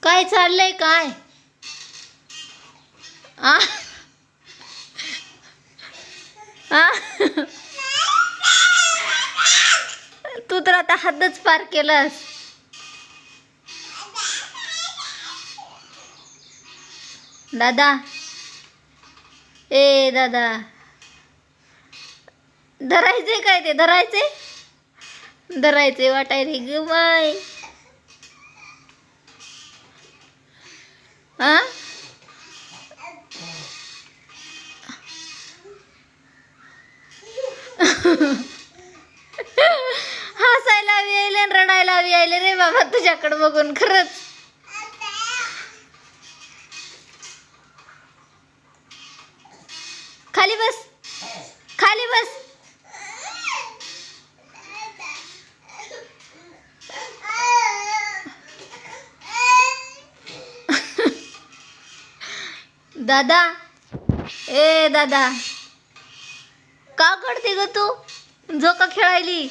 काय चाललंय काय? आ आ तू तर आता हद्दच पार केलास. दादा, ए दादा, धरायचे काय ते? धरायचे धरायचे वाटायले ग बाय. आ हसायला बी यायले आणि रडायला बी यायले रे बाबा तुझ्याकडे बघून खरंच. खाली बस, खाली बस. दादा, ए दादा, का करते ग तू? झोका खेळायली.